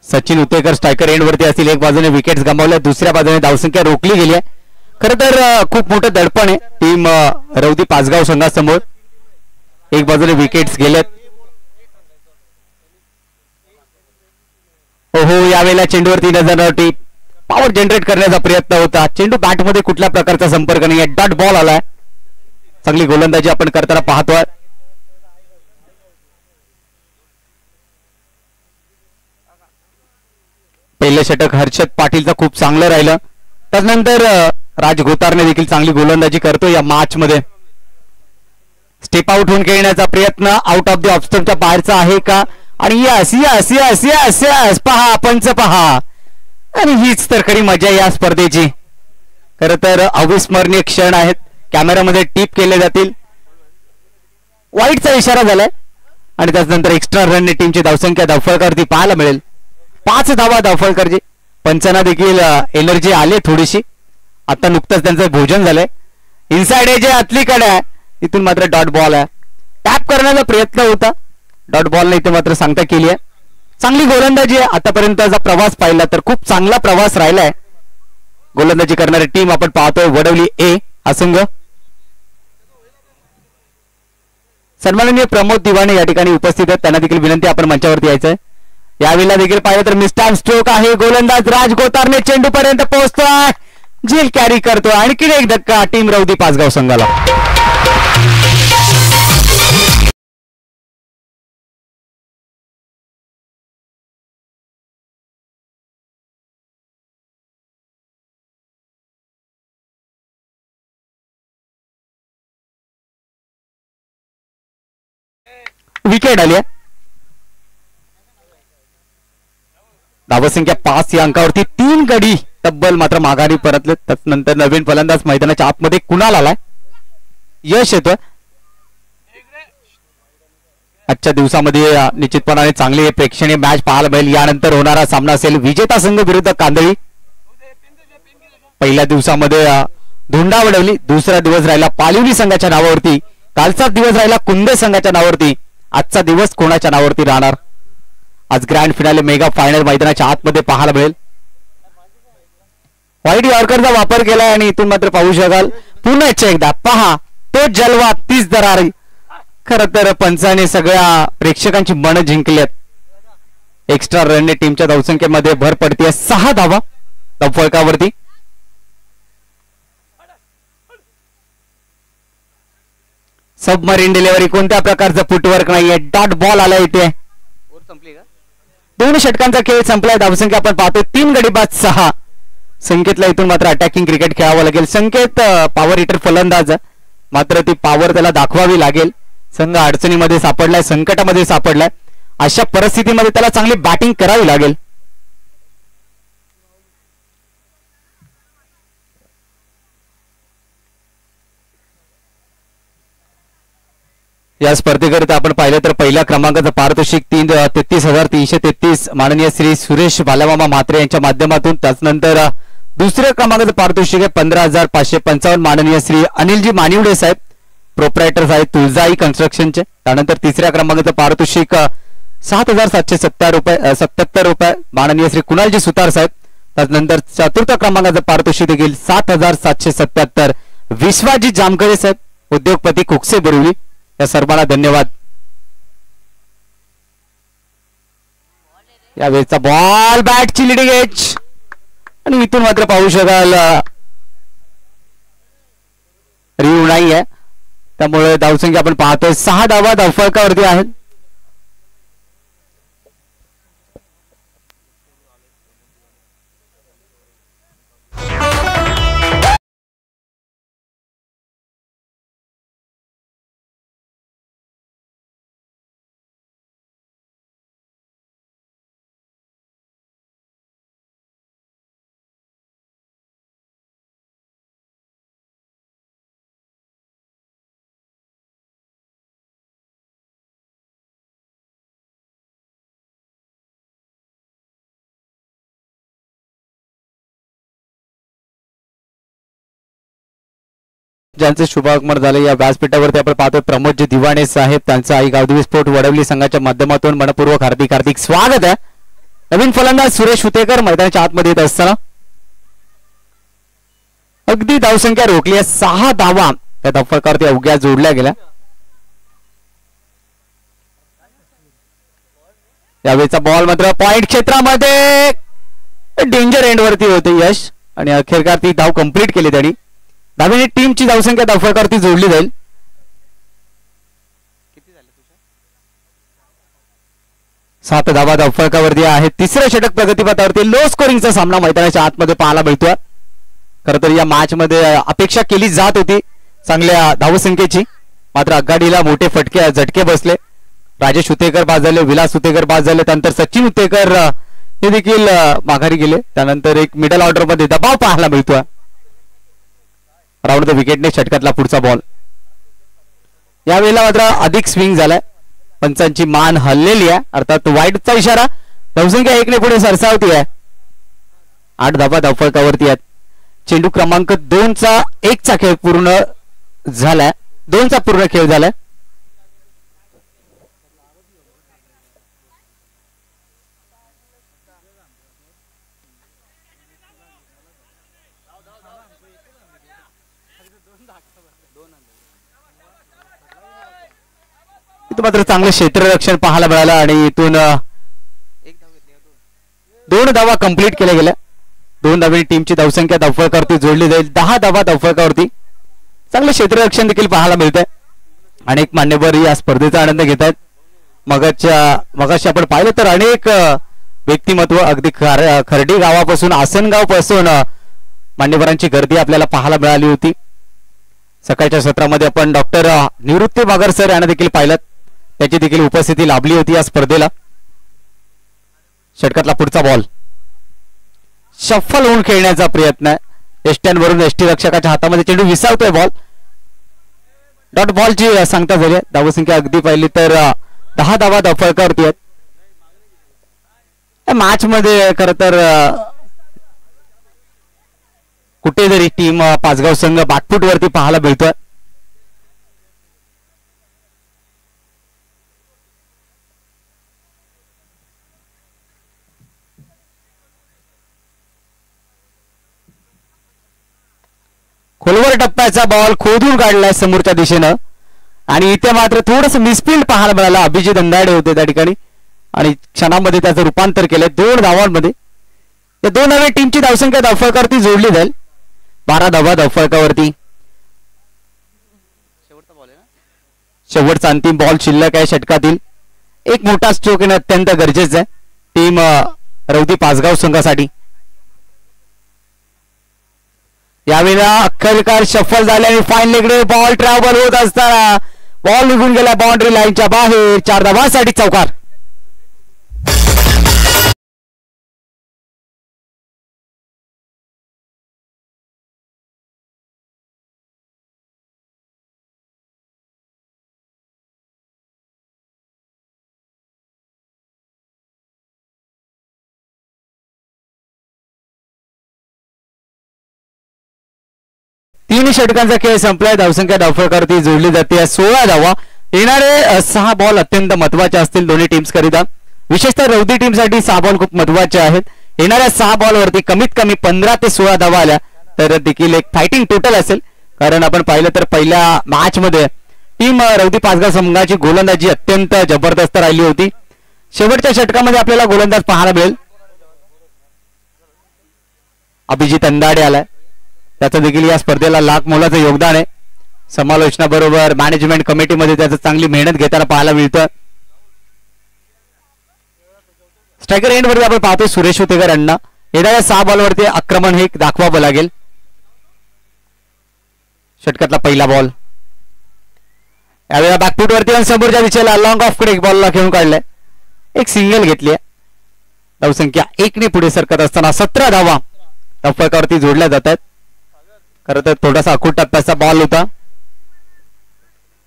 Sachin Utekar striker end वरती असतील. एक बाजूने विकेट्स गमावल्या, दुसऱ्या बाजूने धावसंख्या रोखली गेली आहे. खरं तर खूप मोठं दडपण आहे टीम रौदी पाचगाव संघासमोर. एक बाजूने विकेट्स गेलेत. ओहो, यावेळेला चेंडूवरती नजर नव्हती. पॉवर जनरेट करण्याचा प्रयत्न होता. चेंडू बॅट मध्ये कुठल्या प्रकारचा संपर्क नाही. डॉट बॉल आलाय. चांगली गोलंदाजी आपण करताना पाहतोय. पहिले षटक हर्षद पाटीलचं खूप चांगलं राहिलं. त्यानंतर राज गोतारने देखील चांगली गोलंदाजी करतो या मॅच मध्ये. स्टेप आउट होऊन खेळण्याचा प्रयत्न आउट ऑफ द ऑफस्टमच्या बाहेरचा आहे का? आणि yes yes yes yes yes, पहा पंच पहा. आणि हीच तर खरी मजा या स्पर्धेची. खरं तर अविस्मरणीय क्षण आहेत. कॅमेरामध्ये टिप केले जातील. वाईटचा इशारा झालाय आणि त्यानंतर एक्स्ट्रा रनने टीमची धावसंख्या धावफलकावरती पाहायला मिळेल. 5 धावा धावफलकरची. पंचांना देखील एनर्जी आली थोडीशी. आता नुकतंच त्यांचं भोजन झालंय. इनसाइड एज आतलीकडे आहे, इथून मात्र डॉट बॉल आहे. टॅप करण्याचा प्रयत्न होता, डॉट बॉलने इथे मात्र सांगता केली आहे. चांगली गोलंदाजी आहे. आतापर्यंतचा प्रवास पाहिला तर खूप चांगला प्रवास राहिलाय. गोलंदाजी करणारी टीम आपण पाहतोय वडवली ए हा संघ. सन्माननीय प्रमोद दिवाणे या ठिकाणी उपस्थित आहेत. त्यांना देखील विनंती आपण मंचावरती यायचंय. यावेळेला देखील पाहिलं तर मिस्टाइम स्ट्रोक आहे. गोलंदाज राज गोतारने चेंडू पर्यंत पोहोचतोय, झेल कॅरी करतोय. आणखी एक धक्का टीम रौदी पाचगाव संघाला. विकेट आली आहे. धावसंख्या 5 या अंकावरती 3 गडी तब्बल मात्र माघारी परतले. त्यानंतर नवीन फलंदाज मैदानाच्या आतमध्ये कुणाल आलाय, यश येतोय. आजच्या दिवसामध्ये निश्चितपणाने चांगली प्रेक्षणीय मॅच पाहायला मिळेल. यानंतर होणारा सामना असेल विजेता संघ विरुद्ध कांदळी. पहिल्या दिवसामध्ये धोंडा वडवली, दुसरा दिवस राहिला पालिवली संघाच्या नावावरती, कालचा दिवस राहिला कुंदे संघाच्या नावावरती. आजचा दिवस कोणाच्या नावावरती राहणार? आज ग्रँड फिनाले मेगा फायनल मैदानाच्या आतमध्ये पाहायला मिळेल. व्हाईट यॉर्करचा वापर केलाय आणि इथून मात्र पाहू शकाल पुन्हा एकदा पहा तो जलवा, तीच दरारी. खरं तर पंचाने सगळ्या प्रेक्षकांची मन जिंकल्यात. एक्स्ट्रा रनने टीमच्या धावसंख्येमध्ये भर पडते. 6 धावा धावफलकावरती. सबमरीन डिलिव्हरी, कोणत्या प्रकारचं फुटवर्क नाहीये. डॉट बॉल आला इथे. दोन षटकांचा खेळ संपलाय. धावसंख्या आपण पाहतो 3 गडी बाद 6. संकेतला इथून मात्र अटॅकिंग क्रिकेट खेळावं लागेल. संकेत पॉवर हिटर फलंदाज, मात्र ती पॉवर त्याला दाखवावी लागेल. संघ अडचणीमध्ये सापडलाय, संकटामध्ये सापडलाय. अशा परिस्थितीमध्ये त्याला चांगली बॅटिंग करावी लागेल. या स्पर्धेकरिता आपण पाहिलं तर पहिल्या क्रमांकाचं पारितोषिक 33,333 माननीय श्री सुरेश बालामामा म्हात्रे यांच्या माध्यमातून. त्यानंतर दुसऱ्या क्रमांकाचं पारितोषिक आहे 15,555 माननीय श्री अनिलजी मानिवडे साहेब, प्रोप्रायटर्स आहेत तुळजाई कन्स्ट्रक्शनचे. त्यानंतर तिसऱ्या क्रमांकाचं पारितोषिक 7,777 रुपये माननीय श्री कुणालजी सुतार साहेब. त्यानंतर चतुर्थ क्रमांकाचं पारितोषिक देखील 7,777 विश्वाजी जामकरे साहेब, उद्योगपती कुकसे बोरिवली. या सर्वांना धन्यवाद. यावेळेचा बॉल बॅटची लिडिंग एज आणि इथून मात्र पाहू शकाल रिव्ह नाही आहे, त्यामुळे धावसंख्या आपण पाहतोय 6 धावा धावफलकावरती आहेत. ज्यांचे शुभागमन झाले या व्यासपीठावरती आपण पाहतोय प्रमोदजी दिवाणे साहेब, त्यांचं आई गावदेवी स्पोर्ट वडवली संघाच्या माध्यमातून मनपूर्वक हार्दिक स्वागत आहे. नवीन फलंदाज सुरेश हुतेकर मैदानाच्या आतमध्ये येत असताना अगदी धावसंख्या रोखली आहे. 6 धावा त्या धावफलकावरती अवघ्या जोडल्या गेल्या. यावेळीचा बॉल मात्र पॉइंट क्षेत्रामध्ये डेंजर एंड वरती होते यश आणि अखेरकार ती धाव कंप्लीट केली त्यांनी. धावेने टीमची धावसंख्या धावफलकावरती जोडली जाईल. 7 धावा धावफलकावरती आहे. तिसरं षटक प्रगतीपथावरती. लो स्कोरिंगचा सामना मैदानाच्या आतमध्ये पाहायला मिळतोय. खरं तर या मॅच मध्ये अपेक्षा केली जात होती चांगल्या धावसंख्येची, मात्र आघाडीला मोठे फटके झटके बसले. राजेश हुतेकर बाद झाले, विलास हुतेकर बाद झाले, त्यानंतर सचिन हुतेकर हे देखील माघारी गेले. त्यानंतर एक मिडल ऑर्डर मध्ये दबाव पाहायला मिळतोय. राऊंड द विकेटने षटकातला पुढचा बॉल. यावेळेला मात्र अधिक स्विंग झालाय. पंचांची मान हललेली आहे, अर्थात वाईटचा इशारा. धावसंख्या 1 ने पुढे सरसावती आहे. 8 धावा धावफलकावरती आहेत. चेंडू क्रमांक 2चा 1चा खेळ पूर्ण झालाय. 2चा पूर्ण खेळ झालाय. इथं मात्र चांगलं क्षेत्ररक्षण पाहायला मिळालं आणि इथून 2 धावा कंप्लीट केल्या गेल्या. 2 धावांनी टीमची धावसंख्या धावफलकावरती जोडली जाईल. 10 धावा धावफलकावरती. चांगलं क्षेत्ररक्षण देखील पाहायला मिळतंय. अनेक मान्यवर या स्पर्धेचा आनंद घेत आहेत. मगाशी आपण पाहिलं तर अनेक व्यक्तिमत्व अगदी खर्डी गावापासून आसनगाव पासून मान्यवरांची गर्दी आपल्याला पाहायला मिळाली होती. सकाळच्या सत्रामध्ये आपण डॉक्टर निवृत्ती बागर सर यांना देखील पाहिलं. त्याची देखील उपस्थिती लाभली होती या स्पर्धेला. षटकातला पुढचा बॉल शफल होऊन खेळण्याचा प्रयत्न आहे. एसट्यांवरून एसटी रक्षकाच्या हातामध्ये चेंडू विसावतोय. बॉल डॉट बॉलची सांगता झाली. धावसंख्या अगदी पाहिली तर 10 धावा धावफलकावरती आहेत. मॅच मध्ये खर तर कुठेतरी टीम पाचगाव संघ बॅकफूट वरती पाहायला मिळतोय. खोलवर टप्प्याचा बॉल खोदून काढलाय समोरच्या दिशेनं आणि इथे मात्र थोडस मिसफिल्ड पाहायला मिळालं. अभिजित अंधाडे होते त्या ठिकाणी आणि क्षणामध्ये त्याचं रूपांतर केलंय 2 धावांमध्ये. या 2 धावे टीमची धावसंख्या धावफलकावरती जोडली जाईल. 12 धावा धावफलकावरती. शेवटचा अंतिम बॉल शिल्लक आहे षटकातील. एक मोठा स्ट्रोक येणं अत्यंत गरजेचं आहे टीम रौदी पाचगाव संघासाठी. यावेळेला अखेरकार शफल झाले आणि फाईन लेगडे बॉल ट्रॅव्हल होत असताना बॉल निघून गेला बाउंड्री लाईनच्या बाहेर. 4 धावांसाठी चौकार. तीन षटकांचा खेळ संपलाय. धावसंख्या धावफलकावरती जोडली जाते 16 धावा. येणारे 6 बॉल अत्यंत महत्वाचे असतील दोन्ही टीम्स करिता. विशेषतः रौदी टीम साठी 6 बॉल खूप महत्वाचे आहेत. येणाऱ्या 6 बॉल वरती कमीत कमी 15 ते 16 धावा आल्या तर देखील एक फायटिंग टोटल असेल. कारण आपण पाहिलं तर पहिल्या मॅच मध्ये टीम रौदी पाचगाव संघाची गोलंदाजी अत्यंत जबरदस्त राहिली होती. शेवटच्या षटकामध्ये आपल्याला गोलंदाज पाहायला मिळेल. अभिजित अंधाडे आलाय. त्याचं देखील या स्पर्धेला लाख मोलाचं योगदान आहे. समालोचनाबरोबर मॅनेजमेंट कमिटीमध्ये त्याचं चांगली मेहनत घेताना पाहायला मिळतं. स्ट्रायकर एंड वरती आपण पाहतोय सुरेश हुतेकर यांना. येणाऱ्या 6 बॉलवरती आक्रमण हे दाखवावं लागेल. षटकातला पहिला बॉल. यावेळेला बॅकफूट वरती समोरच्या दिशेला लॉंग ऑफ कडे एक बॉलला खेळून काढलाय. एक सिंगल घेतली आहे. धावसंख्या 1 ने पुढे सरकत असताना 17 धावा धावफलकावरती जोडल्या जातात. खरं तर थोडासा अखूट टप्प्याचा बॉल होता.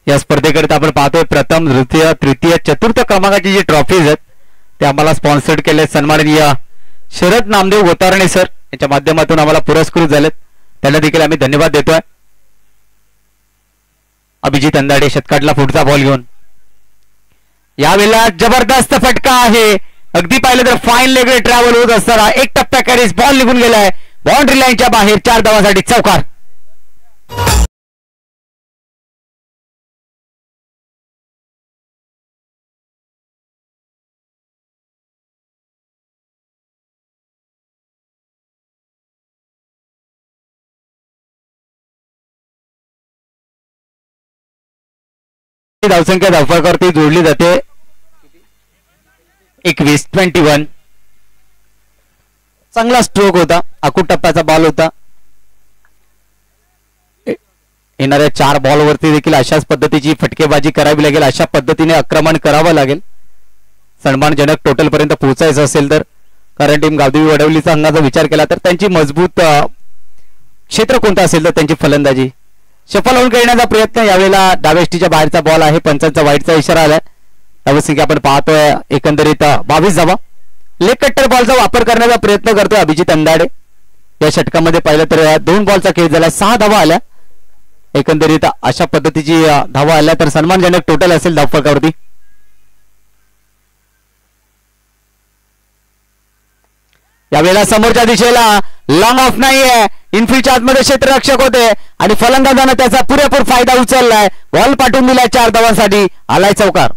या स्पर्धेकडे आपण पाहतोय प्रथम द्वितीय तृतीय चतुर्थ क्रमांकाची जी ट्रॉफीज आहेत ते आम्हाला स्पॉन्सर्ड केले सन्माननीय शरद नामदेव गोतारणे सर यांच्या माध्यमातून आम्हाला पुरस्कृत झालेत. त्यांना देखील आम्ही धन्यवाद देतोय. अभिजित अंधाडे षटकातला पुढचा बॉल घेऊन. यावेळेला जबरदस्त फटका आहे अगदी पाहिलं तर फाईन लेगडे ट्रॅव्हल होत असताना एक टप्प्या कॅरीज बॉल निघून गेलाय बाउंड्री लाईनच्या बाहेर 4 धावांसाठी चौकार. धावसंख्या धावफलकावरती जोडली जाते 21-21. चांगला स्ट्रोक होता आखूड टप्प्याचा बॉल होता. येणाऱ्या 4 बॉलवरती देखील अशाच पद्धतीची फटकेबाजी करावी लागेल अशा पद्धतीने आक्रमण करावं लागेल सन्मानजनक टोटल पर्यंत पोहोचायचं असेल तर. कारण टीम गावदेवी वडवलीचा संघाचा विचार केला तर त्यांची मजबूत क्षेत्र कोणतं असेल तर त्यांची फलंदाजी सफल होऊन खेळण्याचा प्रयत्न. यावेळेला डावेष्टीच्या बाहेरचा बॉल आहे पंचांचा वाईटचा इशारा आलाय. धावसंख्या आपण पाहतोय एकंदरीत 22 धावा. लेग कट्टर बॉलचा वापर करण्याचा प्रयत्न करतोय अभिजित अंदाडे. या षटकामध्ये पाहिलं तर 2 बॉलचा खेळ झाला 6 धावा आल्या एकंदरीत अशा पद्धतीची धावा आल्या तर सन्मानजनक टोटल असेल धावफलकावरती. यावेळेला समोरच्या दिशेला लॉंग ऑफ नाहीये इनफिल्डच्या आतमध्ये क्षेत्ररक्षक होते आणि फलंदाजानं त्याचा पुरेपूर फायदा उचललाय. बॉल पाठवून दिलाय 4 धावांसाठी आलाय चौकार.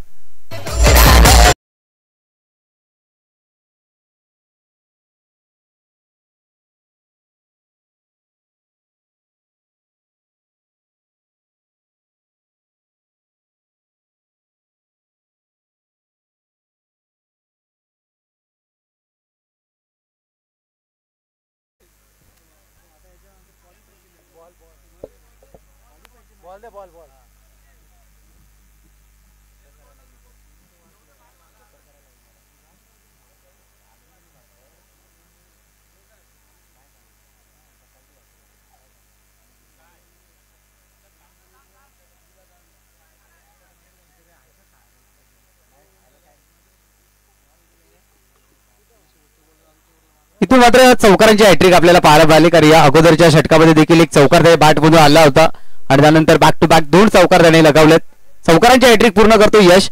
इथून मात्र चौकारांची हॅट्रिक आपल्याला पाहायला मिळाली कारण या अगोदरच्या षटकामध्ये देखील एक चौकार त्याने बॅट मधून आला होता आणि त्यानंतर बॅक टू बॅक 2 चौकार त्याने लगावलेत. चौकारांची हॅट्रिक पूर्ण करतो यश.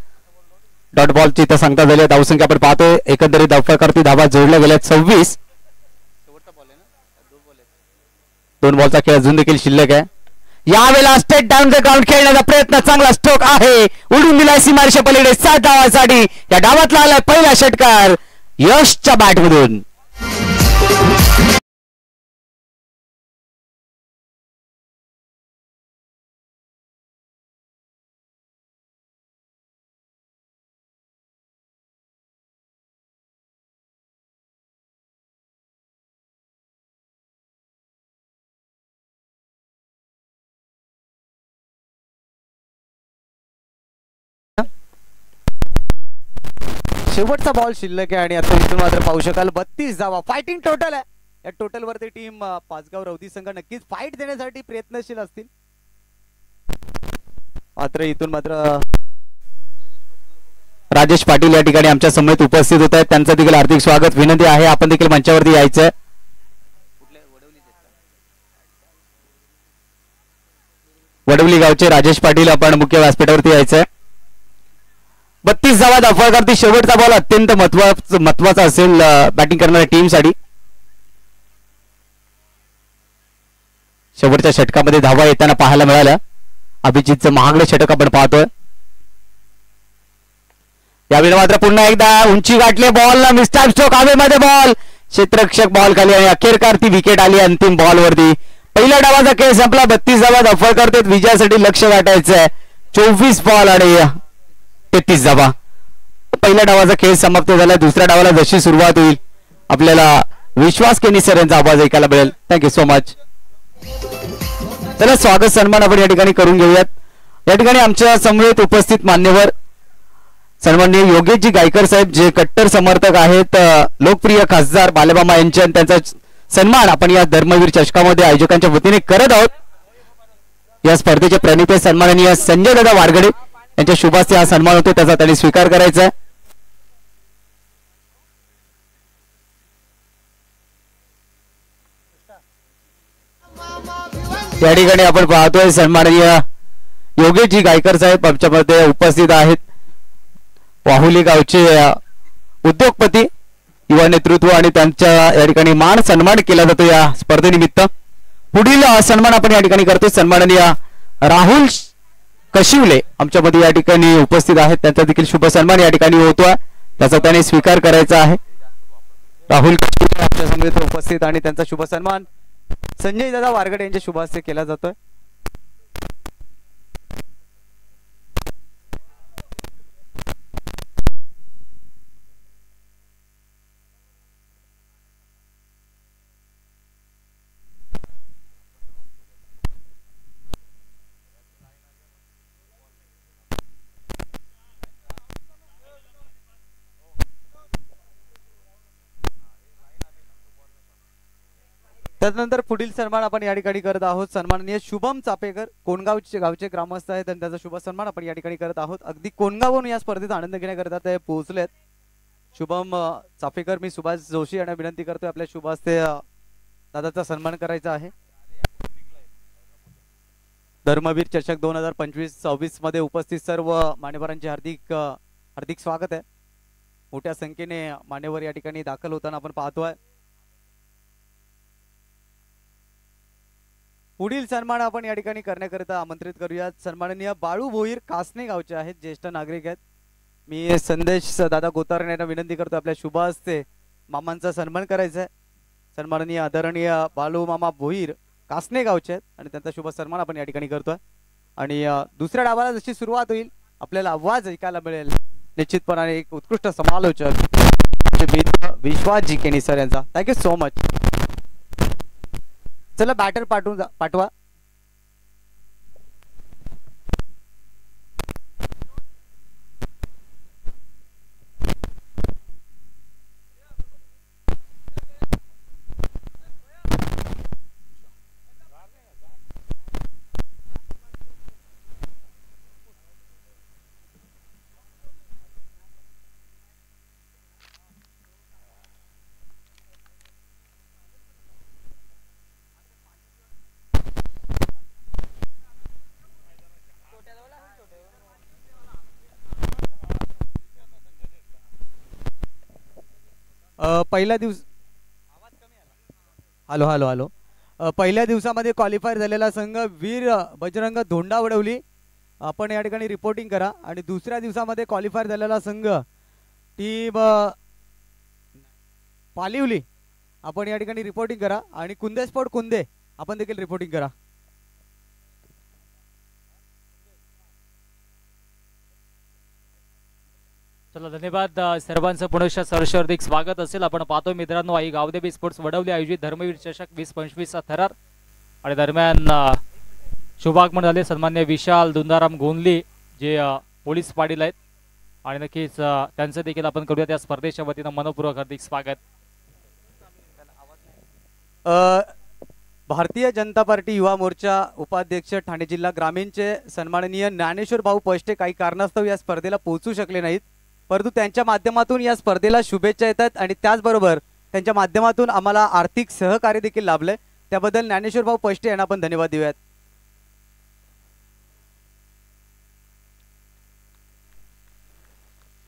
डॉट बॉलची इथं सांगता झाली धावसंख्या आपण पाहतो एकंदरीत धावफलकावरती धावा जोडल्या गेल्या 26. 2 बॉलचा खेळ अजून देखील शिल्लक आहे. यावेळेला स्टेट डाऊन द ग्राउंड खेळण्याचा प्रयत्न चांगला स्ट्रोक आहे उडून दिलाय सीमारेषा पलीकडे 7 धावांसाठी. या डावातला आलाय पहिला षटकार यशच्या बॅट मधून. शेवटचा बॉल शिल्लक आहे आणि आता इथून मात्र पाहू शकाल 32 धावा फायटिंग टोटल आहे. या टोटल वरती टीम पाचगाव रौदी संघ नक्कीच फाईट देण्यासाठी प्रयत्नशील असतील. मात्र इथून मात्र राजेश पाटील या ठिकाणी आमच्या समवेत उपस्थित होत आहेत त्यांचं देखील हार्दिक स्वागत विनंती आहे आपण देखील मंचावरती यायचं. वडवली गावचे राजेश पाटील आपण मुख्य व्यासपीठावरती यायचंय. 32 धावा धावफलकावरती शेवटचा बॉल अत्यंत महत्वाचा असेल बॅटिंग करणाऱ्या टीमसाठी. शेवटच्या षटकामध्ये धावा येताना पाहायला मिळाल्या. अभिजितचं महागडे षटक आपण पाहतोय. यावेळी मात्र पुन्हा एकदा उंची गाठले बॉल मिस्टर स्ट्रोक हवेमध्ये बॉल क्षेत्ररक्षक बॉल खाली आणि अखेरकार ती विकेट आली अंतिम बॉल वरती. पहिल्या डावाचा खेळ संपला 32 धावा धावफलकावरती विजयासाठी लक्ष गाठायचंय 24 बॉल आणि 33 धावा. पहिल्या डावाचा खेळ समाप्त झाला. दुसऱ्या डावाला जशी सुरुवात होईल आपल्याला विश्वास केनी सर यांचा आवाज ऐकायला मिळेल. Thank you so much. चला स्वागत सन्मान आपण या ठिकाणी करून घेऊयात. या ठिकाणी आमच्या समवेत उपस्थित मान्यवर सन्माननीय योगेशजी गायकर साहेब जे कट्टर समर्थक आहेत लोकप्रिय खासदार बालेमामा यांचे त्यांचा सन्मान आपण या धर्मवीर चषकामध्ये आयोजकांच्या वतीने करत आहोत. या स्पर्धेचे प्रणेते सन्माननीय संजय दादा वारगडे यांच्या शुभास्ते हा सन्मान होतो त्याचा त्यांनी स्वीकार करायचा आहे. या ठिकाणी आपण पाहतोय सन्माननीय योगेशजी गायकर साहेब आमच्यामध्ये उपस्थित आहेत. वाहुली गावचे उद्योगपती युवा नेतृत्व आणि त्यांच्या या ठिकाणी मान सन्मान केला जातो या स्पर्धेनिमित्त। पुढील सन्मान आपण या ठिकाणी करतोय। सन्माननीय राहुल कशिवले आमच्यामध्ये या ठिकाणी उपस्थित आहेत, त्यांचा देखील शुभ सन्मान या ठिकाणी होतोय, त्याचा त्याने स्वीकार करायचा आहे। राहुल कशिवले आपल्या समोर उपस्थित आणि त्यांचा शुभ सन्मान संजय दादा वारगडे यांच्या शुभ हस्ते केला जातोय। त्यानंतर पुढील सन्मान आपण या ठिकाणी करत आहोत। सन्माननीय शुभम चापेकर कोणगावचे गावचे ग्रामस्थ आहेत आणि त्यांचा शुभ सन्मान आपण या ठिकाणी करत आहोत। अगदी कोणगावहून या स्पर्धेत आनंद घेण्याकरता ते पोहोचलेत। शुभम चापेकर, मी सुभाष जोशी यांना विनंती करतोय आपल्या शुभ हस्ते दादाचा सन्मान करायचा आहे। धर्मवीर चषक 2025-26 मध्ये उपस्थित सर्व मान्यवरांचे हार्दिक हार्दिक स्वागत आहे। मोठ्या संख्येने मान्यवर या ठिकाणी दाखल होताना आपण पाहतोय। पुढील सन्मान आपण या ठिकाणी करण्याकरिता आमंत्रित करूयात। सन्माननीय बाळू भोईर कासने गावचे आहेत, ज्येष्ठ नागरिक आहेत। मी संदेश दादा गोतारणे यांना विनंती करतो आपल्या शुभ हस्ते मामांचा सन्मान करायचा आहे। सन्माननीय आदरणीय बाळू मामा भोईर कासने गावचे आहेत आणि त्यांचा शुभ सन्मान आपण या ठिकाणी करतोय। आणि दुसऱ्या डावाला जशी सुरुवात होईल आपल्याला आवाज ऐकायला मिळेल निश्चितपणाने एक उत्कृष्ट समालोचक विश्वास जी केनी सर यांचा। Thank you so much. चला बॅटर पाठवा। पहिल्या दिवसामध्ये क्वालिफायर झालेला संघ वीर बजरंग धोंडावडवली आपण या ठिकाणी रिपोर्टिंग करा। आणि दुसऱ्या दिवसामध्ये क्वालिफायर झालेला संघ टीम पालिवली आपण या ठिकाणी रिपोर्टिंग करा। आणि कुंदे स्पोर्ट कुंदे आपण देखील रिपोर्टिंग करा। चला धन्यवाद सर्वांचं पुनश्च सहर्षार्थिक स्वागत असेल। आपण पाहतो मित्रांनो आई गावदेवी स्पोर्ट्स वडवली आयोजित धर्मवीर चषक 2025 चा थरार आणि दरम्यान शुभागमन झाले सन्मान्य विशाल दुंदाराम गोंदली जे पोलीस पाटील आहेत आणि नक्कीच त्यांचं देखील आपण करूया त्या स्पर्धेच्या वतीने मनपूर्वक हार्दिक स्वागत। भारतीय जनता पार्टी युवा मोर्चा उपाध्यक्ष ठाणे जिल्हा ग्रामीणचे सन्माननीय ज्ञानेश्वर भाऊ पष्टे काही कारणास्तव या स्पर्धेला पोहोचू शकले नाहीत, परंतु त्यांच्या माध्यमातून या स्पर्धेला शुभेच्छा येतात आणि त्याचबरोबर त्यांच्या माध्यमातून आम्हाला आर्थिक सहकार्य देखील लाभले, त्याबद्दल ज्ञानेश्वर भाऊ पष्टे यांना आपण धन्यवाद देऊयात।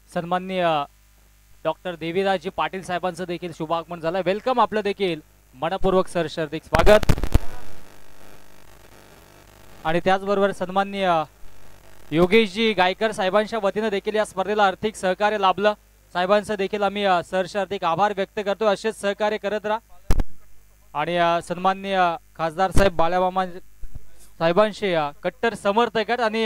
सन्माननीय डॉक्टर देवीराजी पाटील साहेबांचं देखील शुभागमन झालं। वेलकम, आपलं देखील मनपूर्वक सहर्षार्थिक स्वागत। आणि त्याचबरोबर सन्माननीय योगेशजी गायकर साहेबांच्या वतीने देखील या स्पर्धेला आर्थिक सहकार्य लाभलं, साहेबांचं देखील आम्ही सहर्षार्थिक आभार व्यक्त करतो। असेच सहकार्य करत राहा। आणि सन्माननीय खासदार साहेब बाळामामा साहेबांचे कट्टर समर्थक आहेत आणि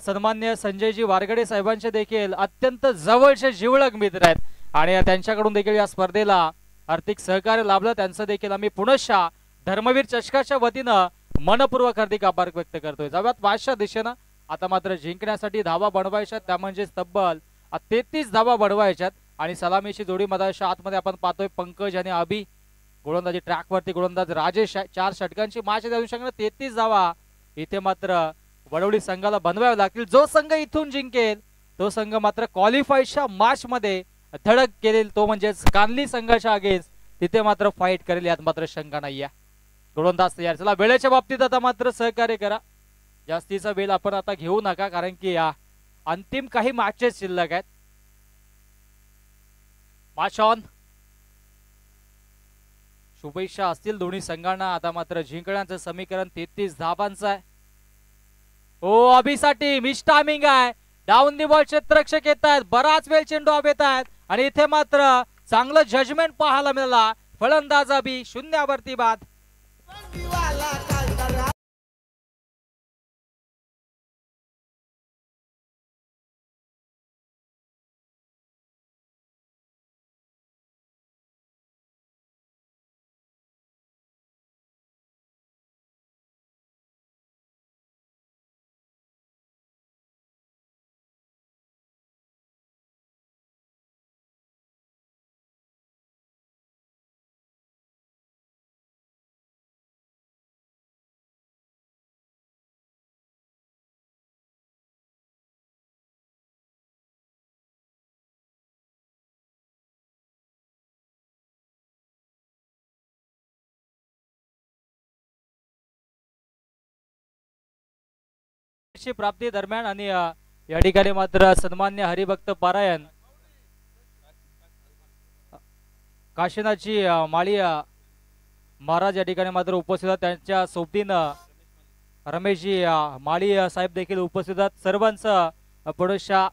सन्माननीय संजयजी वारगडे साहेबांचे देखील अत्यंत जवळचे जिवलग मित्र आहेत आणि त्यांच्याकडून देखील या स्पर्धेला आर्थिक सहकार्य लाभलं, त्यांचं देखील आम्ही पुनश्च धर्मवीर चषकाच्या वतीनं मनपूर्वक हार्दिक आभार व्यक्त करतोय। जाऊयात पाचच्या दिशेनं। आता मात्र जिंकण्यासाठी धावा बनवायच्यात, त्या म्हणजे तब्बल 33 धावा बनवायच्यात आणि सलामीची जोडी मधाच्या आतमध्ये आपण पाहतोय पंकज आणि अभि गोलंदाजी ट्रॅकवरती गोलंदाज राजेश 4 षटकांची मॅच देऊ शकणार 33 धावा इथे मात्र वडवली संघाला बनवावे लागतील। जो संघ इथून जिंकेल तो संघ मात्र क्वालिफायच्या मॅच मध्ये धडक केलेल तो म्हणजे कानली संघाच्या अगेन्स्ट तिथे मात्र फाईट करेल, यात मात्र शंका नाहीये। गोलंदाज तयार। चला वेळेच्या बाबतीत आता मात्र सहकार्य करा, जास्तीचा वेळ आपण आता घेऊ नका कारण की या अंतिम काही मॅचेस शिल्लक आहेत। माशॉन शुभेच्छा असतील दोन्ही संघांना. आता मात्र जिंकण्याचं समीकरण 33 धावांचं आहे. ओ अभिसाठी मिस टायमिंग आहे. डाऊन दी बॉल क्षेत्ररक्षक येत आहेत. बराच वेळ चेंडू हवेत आहेत आणि इथे मात्र चांगलं जजमेंट पाहायला मिळाला. फलंदाज अभि शून्यावरती बाद. प्राप्ती दरम्यान आणि या ठिकाणी मात्र सन्मान्य हरिभक्त पारायण काशीनाथची माळी महाराज या ठिकाणी मात्र उपस्थित आहेत. त्यांच्या सोबतीनं रमेशजी माळी साहेब देखील उपस्थित आहेत. सर्वांचं पुढच्या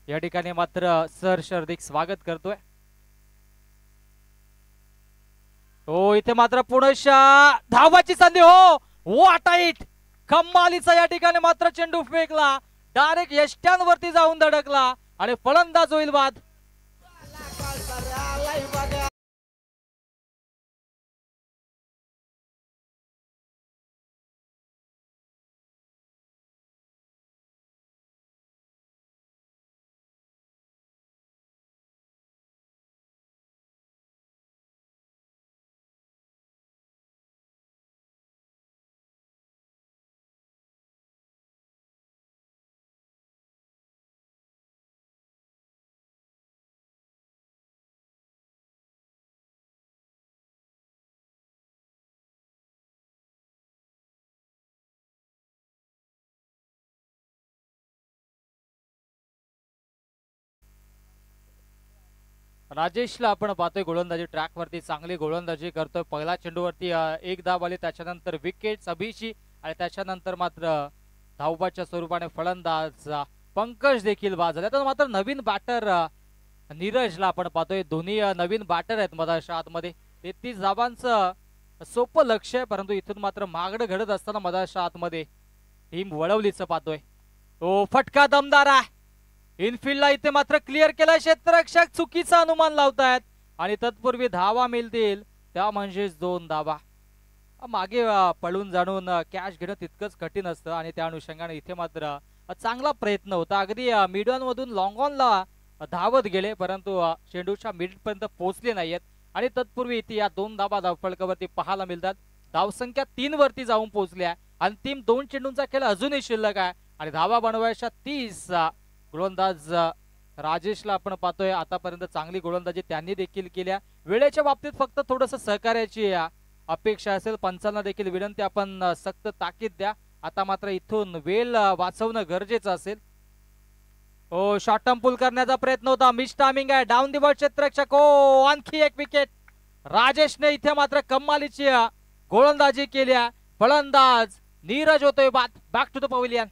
या ठिकाणी मात्र सहर्ष हार्दिक स्वागत करतोय. हो इथे मात्र पुढच्या धावाची संधी. हो व्हॉट इट कमालीचा या ठिकाणी मात्र चेंडू फेकला. डायरेक्ट यष्ट्यांवरती जाऊन धडकला आणि फलंदाज होईल बाद. राजेशला आपण पाहतोय गोलंदाजी ट्रॅक वरती चांगली गोलंदाजी करतोय. पहिला चेंडूवरती एक धाव आली. त्याच्यानंतर विकेट अभिची आणि त्याच्यानंतर मात्र धावबाच्या स्वरूपाने फलंदाज पंकज देखील बाद झाले. तर मात्र नवीन बॅटर नीरजला आपण पाहतोय. दोन्ही नवीन बॅटर आहेत मधाच्या आतमध्ये. 33 धावांचं सोपं लक्ष आहे परंतु इथून मात्र मागणं घडत असताना मधाच्या आतमध्ये टीम वळवलीच पाहतोय. तो फटका दमदार आहे. इनफिल्डला इथे मात्र क्लिअर केला. क्षेत्ररक्षक चुकीचा अनुमान लावतायत आणि तत्पूर्वी धावा मिळतील त्या म्हणजेच 2 धावा. मागे पळून जाणून कॅच घेणं तितकंच कठीण असतं आणि त्या अनुषंगाने इथे मात्र चांगला प्रयत्न होता. अगदी मिड ऑन मधून लॉंग ऑनला धावत गेले परंतु चेंडूच्या मिड पर्यंत पोहोचले नाहीयेत आणि तत्पूर्वी इथे या 2 धावा धावफलकावरती पाहायला मिळतात. धावसंख्या 3 वरती जाऊन पोहोचल्या. अंतिम 2 चेंडूंचा खेळ अजूनही शिल्लक आहे आणि धावा बनवायच्या 30. गोलंदाज राजेशला आपण पाहतोय. आतापर्यंत चांगली गोलंदाजी त्यांनी देखील केल्या. वेळेच्या बाबतीत फक्त थोडस सहकार्याची अपेक्षा असेल. पंचांना देखील विनंती आपण सक्त ताकीद द्या. आता मात्र इथून वेळ वाचवणं गरजेचं असेल. हो शॉर्ट टर्म पुल करण्याचा प्रयत्न होता. मिस टायमिंग आहे. डाऊन दी बॉल क्षेत्ररक्षक. हो आणखी एक विकेट. राजेशने इथे मात्र कमालीची गोलंदाजी केली. फलंदाज नीरज होतोय बाद. Back to the pavilion.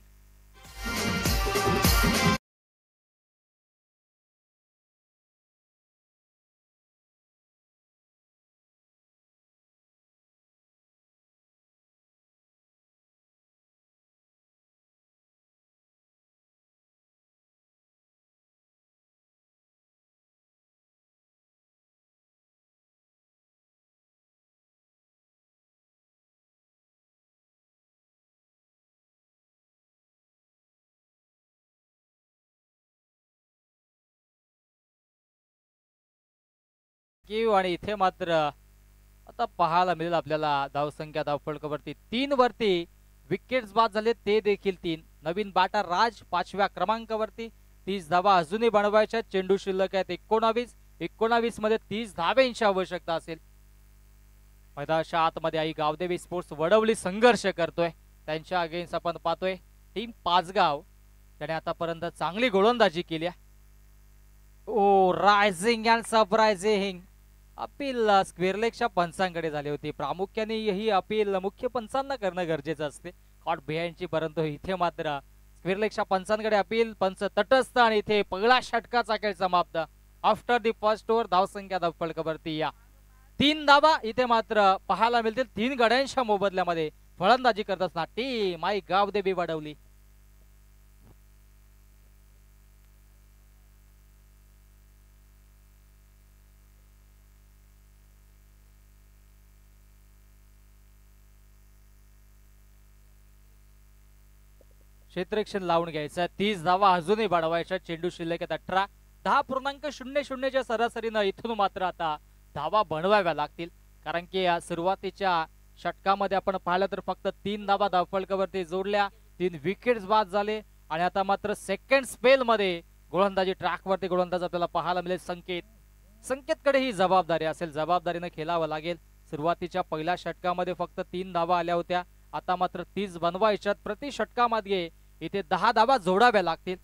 आणि इथे मात्र आता पाहायला मिळेल आपल्याला धावसंख्या धावफलकावरती 3 वरती विकेट्स बाद झाले ते देखील 3. नवीन बॅटर राज 5व्या क्रमांकावरती. 30 धावा अजूनही बनवायच्या. चेंडू शिल्लक आहेत 19 मध्ये 30 धाव्यांची आवश्यकता असेल. मैदानाच्या आतमध्ये आई गावदेवी स्पोर्ट्स वडवली संघर्ष करतोय. त्यांच्या अगेन्स्ट आपण पाहतोय टीम पाचगाव त्याने आतापर्यंत चांगली गोलंदाजी केली. Oh rising and surprising appeal square लेगच्या पंचांकडे झाली होती. प्रामुख्याने ही अपील मुख्य पंचांना करणं गरजेचं असते कॉट बिहाइंडची, परंतु इथे मात्र स्क्वेअर लेगच्या पंचांकडे अपील. पंच तटस्थ आणि इथे पहिला षटकाचा खेळ समाप्त. आफ्टर दी फर्स्ट ओव्हर धावसंख्या फलकावरती या 3 धावा इथे मात्र पाहायला मिळतील. 3 गड्यांच्या मोबदल्यामध्ये फलंदाजी करत असताना टीम आई गावदेवी वडवली. क्षेत्ररक्षण लावून घ्यायचं. 30 धावा अजूनही वाढवायच्या. चेंडू शिल्लक आहेत 18. 10.00च्या सरासरीनं इथून मात्र आता धावा बनवाव्या लागतील, कारण की सुरुवातीच्या षटकामध्ये आपण पाहिलं तर फक्त 3 धावा धावफलकावरती जोडल्या, 3 विकेट्स बाद झाले आणि आता मात्र सेकंड स्पेल मध्ये गोलंदाजी ट्रॅकवरती गोलंदाज आपल्याला पाहायला मिळेल. संकेतकडे ही जबाबदारी असेल, जबाबदारीनं खेळावं लागेल. सुरुवातीच्या पहिल्या षटकामध्ये फक्त 3 धावा आल्या होत्या, आता मात्र 30 बनवायच्यात. प्रति षटकामध्ये इथे 10 धावा जोडाव्या लागतील.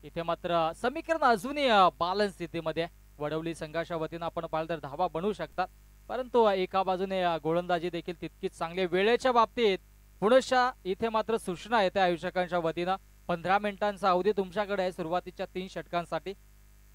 इथे मात्र समीकरण अजूनही बॅलन्स स्थितीमध्ये. वडवली संघाच्या वतीनं आपण पाहिलं तर धावा बनवू शकतात, परंतु एका बाजूने गोलंदाजी देखील तितकीच चांगली. वेळेच्या बाबतीत पुनश्च इथे मात्र सूचना येते आयोजकांच्या वतीनं. 15 मिनिटांचा अवधी तुमच्याकडे आहे सुरुवातीच्या 3 षटकांसाठी,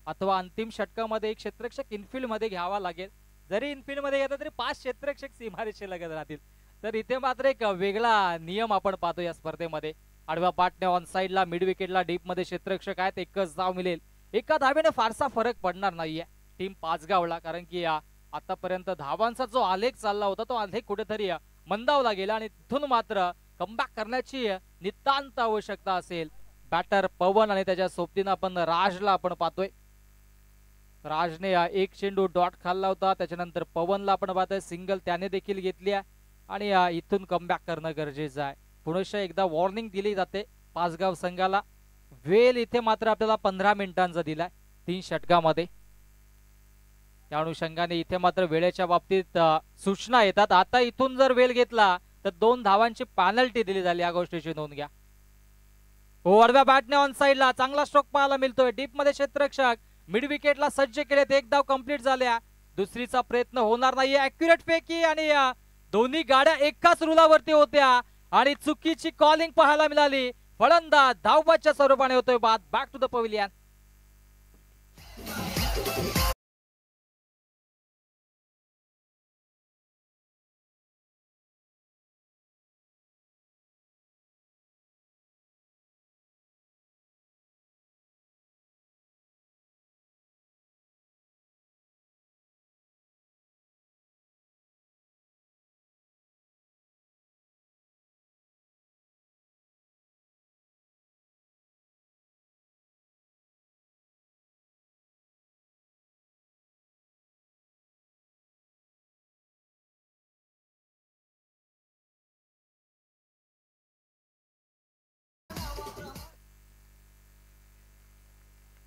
अथवा अंतिम षटकामध्ये एक क्षेत्ररक्षक इनफिल्ड मध्ये घ्यावा लागेल. जरी इनफिल्ड मध्ये घेतला तरी 5 क्षेत्ररक्षक सीमारेषेला लगत राहतील. तर इथे मात्र एक वेगळा नियम आपण पाहतो या स्पर्धेमध्ये. आडव्या पाटने ऑन साइडला, मिड विकेटला, डीप मध्ये क्षेत्ररक्षक आहेत. एकच धाव मिळेल. एका धावेने फारसा फरक पडणार नाहीये. टीम 5 गावला, कारण की आतापर्यंत धावांचा जो आलेख चालला होता तो आलेख कुठेतरी मंदावला गेला आणि तिथून मात्र कमबॅक करण्याची नितांत आवश्यकता असेल. बॅटर पवन आणि त्याच्या सोबतीनं आपण राजला आपण पाहतोय. राजने एक चेंडू डॉट खाल्ला होता, त्याच्यानंतर पवनला आपण पाहतोय सिंगल त्याने देखील घेतली आहे आणि इथून कमबॅक करणं गरजेचं आहे. पुनश्च एकदा वॉर्निंग दिली जाते पाचगाव संघाला. वेल इथे मात्र आपल्याला 15 मिनिटांचा दिलाय 3 षटकामध्ये. त्या अनुषंगाने इथे मात्र वेळेच्या बाबतीत सूचना येतात. आता इथून जर वेल घेतला तर 2 धावांची पॅनल्टी दिली झाली, या गोष्टीची नोंद घ्या. आडव्या बॅटने ऑन साइडला चांगला स्ट्रोक पाहायला मिळतोय. डीप मध्ये क्षेत्ररक्षक मिड विकेटला सज्ज केलेत. 1 धाव कंप्लीट झाल्या, दुसरीचा प्रयत्न होणार नाहीये. अॅक्युरेट फेकी आणि दोन्ही गाड्या एकाच रुलावरती होत्या आणि चुकीची कॉलिंग पाहायला मिळाली. फलंदाज धावबादच्या स्वरूपाने होतोय बाद. Back to the pavilion.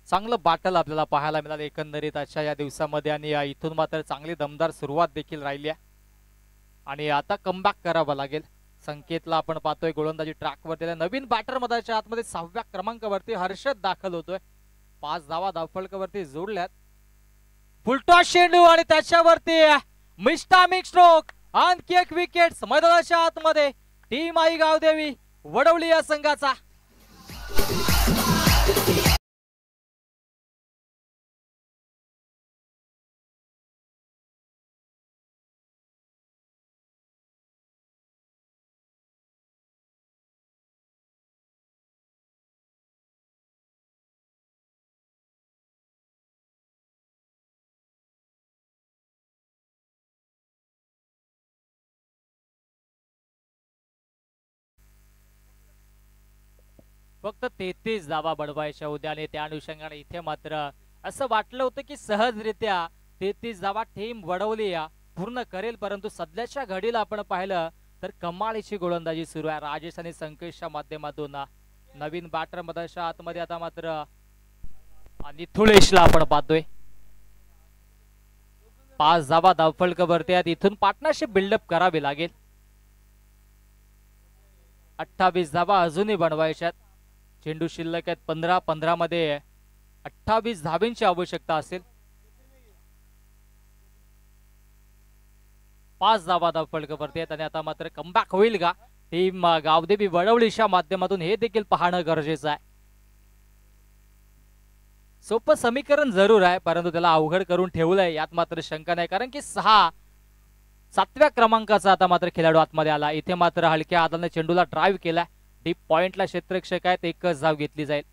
चांगलं बाटल आपल्याला पाहायला मिळालं एकंदरीत आजच्या या दिवसामध्ये आणि इथून मात्र चांगली दमदार सुरुवात देखील राहिली आहे आणि आता कमबॅक करावं लागेल. संकेतला आपण पाहतोय गोलंदाजी ट्रॅकवरती. नवीन बॅटर मधाच्या आतमध्ये 6व्या क्रमांकावरती हर्षद दाखल होतोय. 5 धावा धावफलकावरती जोडल्यात. फुलटॉस चेंडू आणि त्याच्यावरती मिस्टामिक स्ट्रोक. आणखी एक विकेट मैदानाच्या आतमध्ये. टीम आई गावदेवी वडवली या संघाचा. फक्त 33 धावा बनवायच्या होत्या आणि त्या अनुषंगाने इथे मात्र असं वाटलं होतं की सहजरित्या 33 धावा टीम वडवली पूर्ण करेल, परंतु सध्याच्या घडीला आपण पाहिलं तर कमालीची गोलंदाजी सुरू आहे राजेश आणि संकेशच्या माध्यमातून. नवीन बॅटर मधाच्या आतमध्ये आता मात्र निथुळेशला आपण पाहतोय. 5 धावा धावफलकावरती आहेत. इथून पार्टनरशिप बिल्डअप करावी लागेल. 28 धावा अजूनही बनवायच्यात. चेंडू शिल्लक आहेत 15 मध्ये 28 धाब्यांची आवश्यकता असेल. 5 धावा धावफलकावरती आहेत आणि आता मात्र कमबॅक होईल का टीम गावदेवी वडवळीच्या माध्यमातून हे देखील पाहणं गरजेचं आहे. सोपं समीकरण जरूर आहे परंतु त्याला अवघड करून ठेवलंय यात मात्र शंका नाही, कारण की 7व्या क्रमांकाचा आता मात्र खेळाडू आतमध्ये आला. इथे मात्र हलक्या हाताने चेंडूला ड्राईव्ह केला. डीप पॉइंटला क्षेत्ररक्षक आहेत, एकच धाव घेतली जाईल.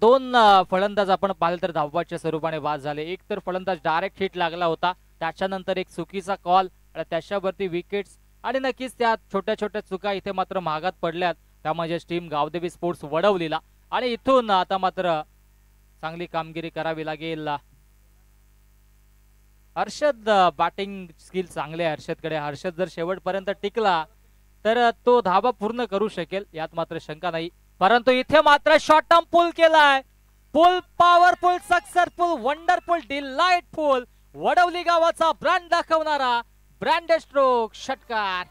2 फलंदाज आपण पाहिलं तर धावाच्या स्वरूपाने बाद झाले. एक तर फलंदाज डायरेक्ट हिट लागला होता, त्याच्यानंतर एक चुकीचा कॉल आणि त्याच्यावरती विकेट्स आणि नक्कीच त्या छोट्या छोट्या चुका इथे मात्र महागात पडल्यात. त्यामुळे टीम गावदेवी स्पोर्ट्स वडवलीला आणि इथून आता मात्र चांगली कामगिरी करावी लागेल. हर्षद बॅटिंग स्किल चांगले आहे हर्षदकडे. हर्षद जर शेवटपर्यंत टिकला तर तो धावा पूर्ण करू शकेल यात मात्र शंका नाही. परंतु इथे मात्र शॉर्ट टर्म पुल केलाय. Pull powerful, successful, wonderful, delightful, Vadavali गावाचा ब्रँड दाखवणारा ब्रँडेड स्ट्रोक षटकार.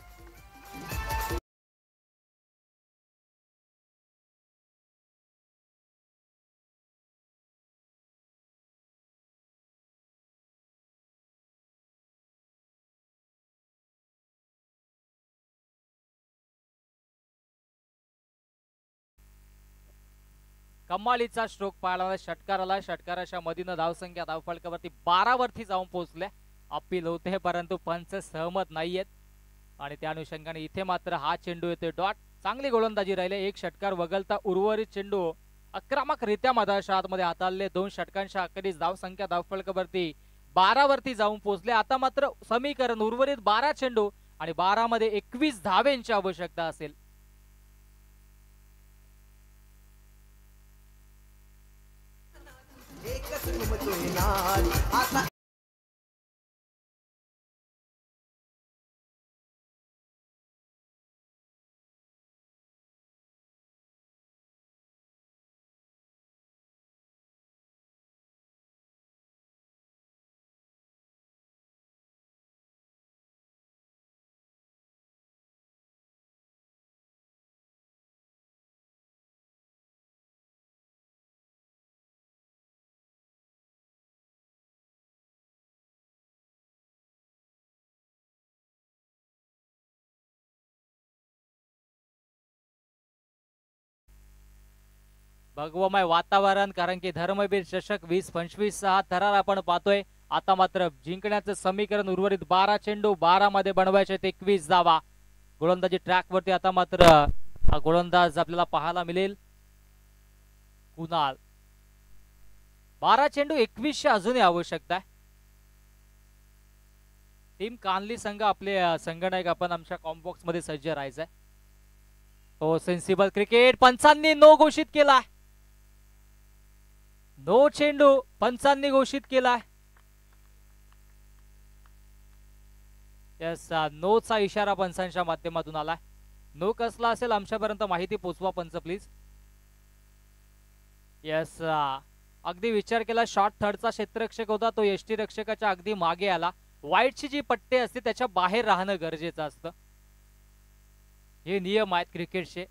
कमालीचा स्ट्रोक पाळला षटकाराला. षटकाराच्या मधीनं धावसंख्या धावफलकावरती 12 वरती जाऊन पोहोचल्या. अपील होते परंतु पंच सहमत नाहीयेत आणि त्या अनुषंगाने इथे मात्र हा चेंडू येतोय डॉट. चांगली गोलंदाजी राहिले. एक षटकार वगळता उर्वरित चेंडू आक्रमकरित्या मधाच्या आतमध्ये हाताळले. 2 षटकांच्या अखेरीस धावसंख्या धावफलकावरती 12 वरती जाऊन पोहोचले. आता मात्र समीकरण उर्वरित 12 चेंडू आणि 12 मध्ये 21 धावेंची आवश्यकता असेल. भगवमय वातावरण, कारण की धर्मवीर चषक 20-25 हा थरार आपण पाहतोय. आता मात्र जिंकण्याचं समीकरण उर्वरित 12 चेंडू 12 मध्ये बनवायचे 21 धावा. गोलंदाजी ट्रॅक वरती आता मात्र हा गोलंदाज आपल्याला पाहायला मिळेल कुणाल. 12 चेंडू 21 अजूनही आवश्यकता आहे. टीम कानली संघ आपले संघनायक आपण आमच्या कॉम्बॉक्स मध्ये सज्ज राहायचंय. तो सेन्सिबल क्रिकेट पंचांनी नो घोषित केला. नो चेंडू पंचांनी घोषित केला. यस, नोचा इशारा पंचांच्या माध्यमातून आला. नो कसला असेल आमच्यापर्यंत माहिती पोचवा पंच प्लीज. यस, अगदी विचार केला. शॉर्ट थर्डचा क्षेत्ररक्षक होता, तो यष्टी रक्षकाच्या अगदी मागे आला. वाईटची जी पट्टी असते त्याच्या बाहेर राहणं गरजेचं असतं. हे नियम आहेत क्रिकेटचे.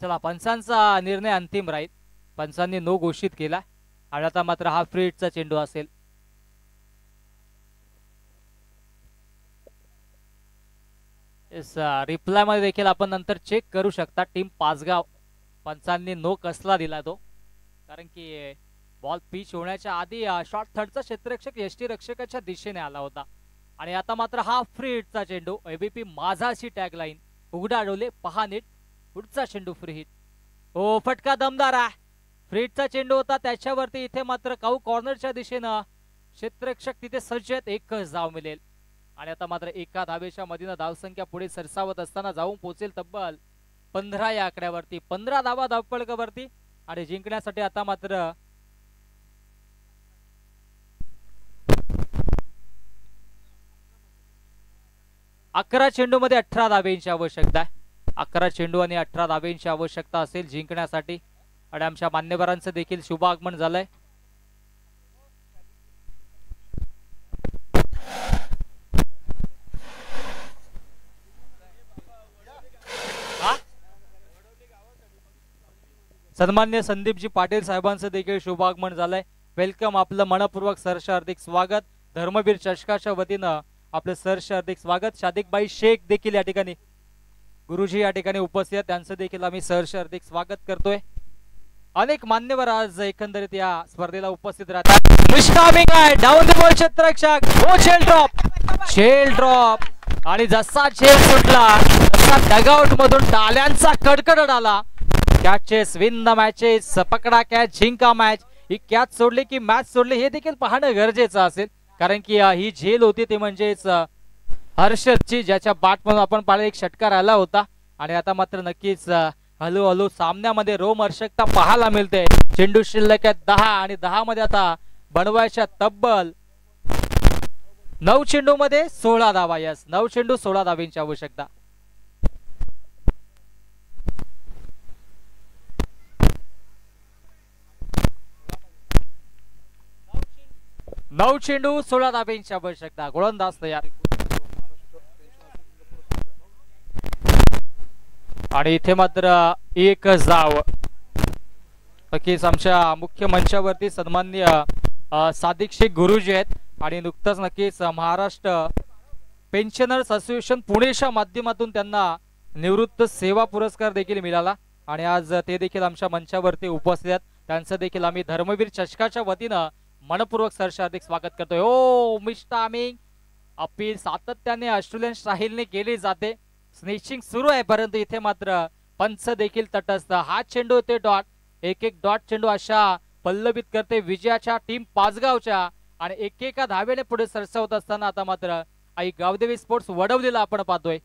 चला, पंचांचा निर्णय अंतिम राहील. पंचांनी नो घोषित केला आणि आता मात्र हा फ्री हिटचा चेंडू असेल. रिप्लाय मध्ये देखील आपण नंतर चेक करू शकता. टीम पाचगाव पंचांनी नो कसला दिला तो, कारण की बॉल पिच होण्याच्या आधी शॉर्ट थर्डचा क्षेत्ररक्षक यष्टी रक्षकाच्या दिशेने आला होता. आणि आता मात्र हा फ्री हिटचा चेंडू. एबीपी माझा अशी टॅगलाईन. उघडा डोले पहा नीट. पुढचा चेंडू फ्री हिट. हो, फटका दमदार आहे. फ्री हिटचा चेंडू होता त्याच्यावरती इथे मात्र काऊ कॉर्नरच्या दिशेनं क्षेत्ररक्षक तिथे सज्ज आहेत. एकच धाव मिळेल आणि आता मात्र एका धावेच्या मधीनं धावसंख्या पुढे सरसावत असताना जाऊन पोहोचेल तब्बल 15 या आकड्यावरती. 15 धावा धावफलकावरती आणि जिंकण्यासाठी आता मात्र अकरा चेंडू मध्ये 18 धावेंची आवश्यकता आहे. 11 चेंडू आणि 18 धावेंची आवश्यकता असेल जिंकण्यासाठी. आणि आमच्या मान्यवरांचं देखील शुभ आगमन झालंय. सन्मान्य संदीपजी पाटील साहेबांचं देखील शुभागमन झालंय. वेलकम, आपलं मनपूर्वक सहर्ष हार्दिक स्वागत. धर्मवीर चषकाच्या वतीनं आपलं सहर्ष हार्दिक स्वागत. शादिकबाई शेख देखील या ठिकाणी गुरुजी या ठिकाणी उपस्थित आहेत, त्यांचं देखील आम्ही सहर्ष हार्दिक स्वागत करतोय. अनेक मान्यवर आज एकंदरीत या स्पर्धेला उपस्थित राहतात. डाऊन द बॉल क्षेत्ररक्षक, शेल ड्रॉप आणि जसा झेल सुटला तसा डगआउट मधून टाळ्यांचा कडकडट आला. कॅचेस विन द मॅचेस, पकडा कॅच जिंका मॅच. ही कॅच सोडली की मॅच सोडली हे देखील पाहणं गरजेचं असेल, कारण की ही झेल होती ते म्हणजेच हर्षदची, ज्याच्या बॅट मधून आपण पाहिलं एक षटकार आला होता. आणि आता मात्र नक्कीच हळूहळू सामन्यामध्ये रोमहर्षकता पाहायला मिळते. चेंडू शिल्लक आहे 10 आणि 10 मध्ये आता बनवायच्या तब्बल 9 चेंडू मध्ये 16 धावा. यस, 9 चेंडू 16 धावांची आवश्यकता. 9 चेंडू 16 धावांची आवश्यकता. गोलंदाज तयार. आणि इथे मात्र एक धाव. नक्कीच आमच्या मुख्य मंचावरती सन्माननीय सादिक शेख गुरुजी आहेत आणि नुकतंच नक्कीच महाराष्ट्र पेन्शनर्स असोसिएशन पुणेच्या माध्यमातून त्यांना निवृत्त सेवा पुरस्कार देखील मिळाला आणि आज ते देखील आमच्या मंचावरती उपस्थित आहेत. त्यांचं देखील आम्ही धर्मवीर चषकाच्या वतीनं मनपूर्वक सहर्ष हार्दिक स्वागत करतोय. ओ मिस्टामिंग अपील सातत्याने ऑस्ट्रेलियन स्टाईलने केली जाते. स्नेचिंग सुरू आहे, परंतु इथे मात्र पंच देखील तटस्थ. हा चेंडू ते डॉट, एक डॉट चेंडू अशा पल्लवित करते विजयाच्या टीम पाचगावच्या आणि एकेका धावेने पुढे सरसावत असताना आता मात्र आई गावदेवी स्पोर्ट्स वडवलीला आपण पाहतोय.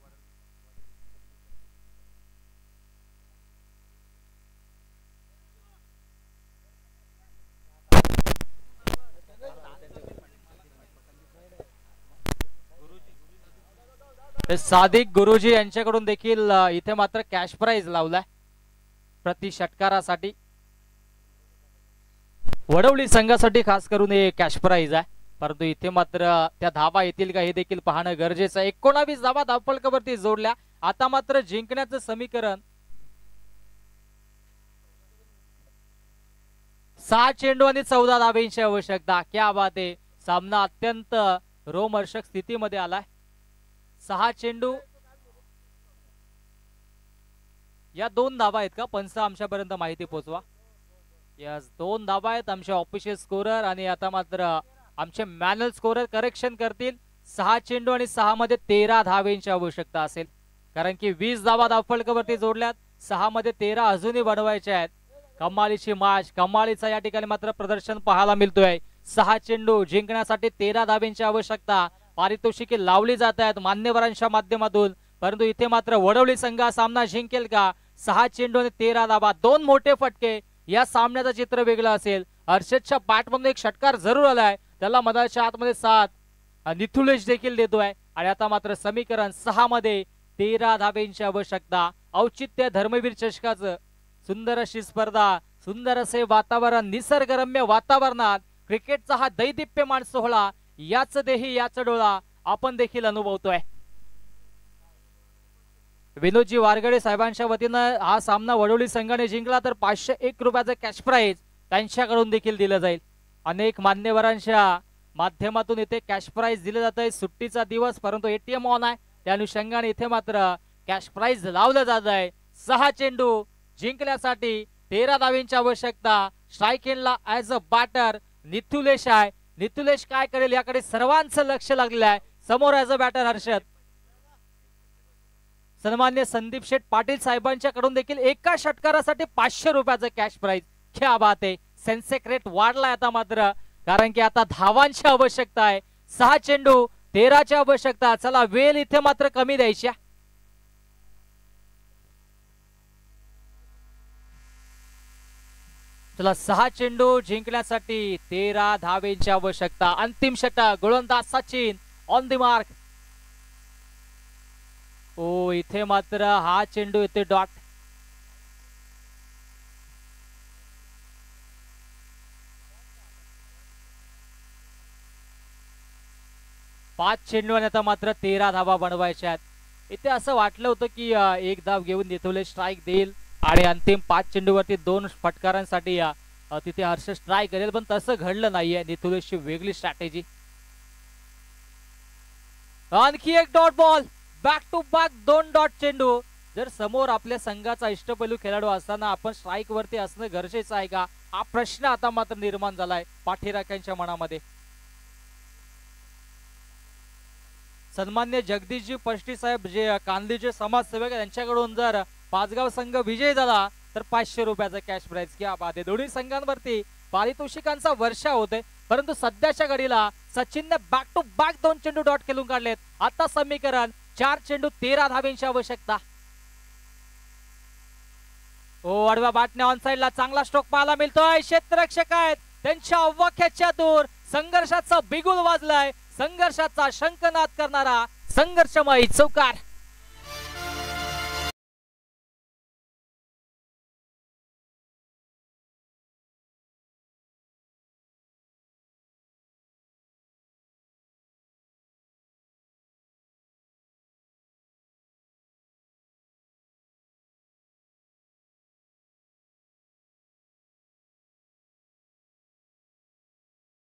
सादिक गुरुजी यांच्याकडून देखील इथे मात्र कॅश प्राइज लावलाय प्रति षटकारासाठी. वडवली संघासाठी खास करून हे कॅश प्राइज आहे, परंतु इथे मात्र त्या धावा येतील का हे देखील पाहणं गरजेचं आहे. 19 धावा धावफलकावरती जोडल्या. आता मात्र जिंकण्याचं समीकरण 6 चेंडू आणि 14 धावांची आवश्यकता. क्या बात आहे. सामना अत्यंत रोमहर्षक स्थितीमध्ये आलाय. 6 चेंडू या 2 धावा आहेत का? पंच आमच्यापर्यंत माहिती पोहोचवा. यस, 2 धावा आहेत. आमचे ऑफिशियल स्कोरर आणि आता मात्र आमचे मॅन्युअल स्कोरर करेक्शन करतील. 6 चेंडू आणि 6 मध्ये 13 धावांची आवश्यकता असेल, कारण की 20 धावा धावफलकावरती जोडल्यात. 6 मध्ये 13 अजूनही बनवायचे आहेत. कमालीची मॅच, कमालीचा या ठिकाणी मात्र प्रदर्शन पाहायला मिळतोय. 6 चेंडू जिंकण्यासाठी 13 धावांची आवश्यकता. पारितोषिके लावली जात आहेत मान्यवरांच्या माध्यमातून, परंतु इथे मात्र वडवली संघ सामना जिंकेल का? 6 चेंडू आणि 13 धावा, 2 मोठे फटके. या सामन्याचं चित्र वेगळं असेल. हर्षदच्या बॅटमधून एक षटकार जरूर आलाय, त्याला मधाच्या आतमध्ये 7 निथुलेश देखील देतोय. आणि आता मात्र समीकरण 6 मध्ये 13 धावांची आवश्यकता. औचित्य धर्मवीर चषकाचं. सुंदर अशी स्पर्धा, सुंदर असे वातावरण, निसर्गरम्य वातावरणात क्रिकेटचा हा दैदिप्यमान सोहळा, याच देही याच डोळा आपण देखील अनुभवतोय. विनोदजी वारगडे साहेबांच्या वतीनं हा सामना वडवली संघाने जिंकला तर 501 रुपयाचं कॅश प्राइज त्यांच्याकडून देखील दिलं जाईल. अनेक मान्यवरांच्या माध्यमातून इथे कॅश प्राइज दिलं जात आहे. सुट्टीचा दिवस, परंतु एटीएम ऑन आहे, त्या अनुषंगाने इथे मात्र कॅश प्राइज लावलं जात आहे. 6 चेंडू जिंकण्यासाठी 13 धावांची आवश्यकता. स्ट्राईक एंडला ऍज अ बॅटर निथुलेश आहे. निथुलेश काय करेल याकडे सर्वांचं लक्ष लागलेलं आहे. समोर ऍज अ बॅटर हर्षद. सन्मान्य संदीप शेठ पाटील साहेबांच्याकडून देखील एका षटकारासाठी 500 रुपयाचं कॅश प्राइज. क्या बात आहे. सेन्सेक्स रेट वाढलाय आता मात्र, कारण की आता धावांची आवश्यकता आहे. 6 चेंडू 13 ची आवश्यकता. चला, वेळ इथे मात्र कमी द्यायची. चला, 6 चेंडू जिंकण्यासाठी 13 धावेची आवश्यकता. अंतिम षटक, गोलंदाज सचिन ऑन द मार्क. ओ, इथे मात्र हा चेंडू इथे डॉट. पाच चेंडू आणि आता मात्र 13 धावा बनवायच्या आहेत. इथे असं वाटलं होतं की एक धाव घेऊन निथुलेश स्ट्राईक देईल आणि अंतिम 5 चेंडूवरती 2 फटकारांसाठी तिथे हर्षद ट्राय करेल, पण तसं घडलं नाहीये. नितुलेशची वेगळी स्ट्रॅटेजी. आणखी एक dot ball, back to back 2 dot चेंडू. जर समोर आपल्या संघाचा इष्टपैलू खेळाडू असताना आपण स्ट्राईक वरती असणं गरजेचं आहे का, हा प्रश्न आता मात्र निर्माण झालाय पाठीराख्यांच्या मनामध्ये. सन्मान्य जगदीशजी पष्टी साहेब जे कांदलीचे समाजसेवक त्यांच्याकडून जर पाचगाव संघ विजय झाला तर 500 रुपयाचा कॅश प्राइज क्या बात आहे. दोन्ही संघांवरती पारितोषिकांचा वर्षा होते, परंतु सध्याच्या घडीला सचिनने बॅक टू बॅक 2 चेंडू डॉट खेळून काढलेत. आता समीकरण 4 चेंडू 13 धाब्यांची आवश्यकता. ओ आडव्या बॅटने ऑन साइडला चांगला स्ट्रोक पाहायला मिळतोय. क्षेत्ररक्षक आहेत त्यांच्या अव्वाख्याच्या दूर. संघर्षाचा बिगुल वाजलाय, संघर्षाचा शंखनाद करणारा संघर्षमय चौकार.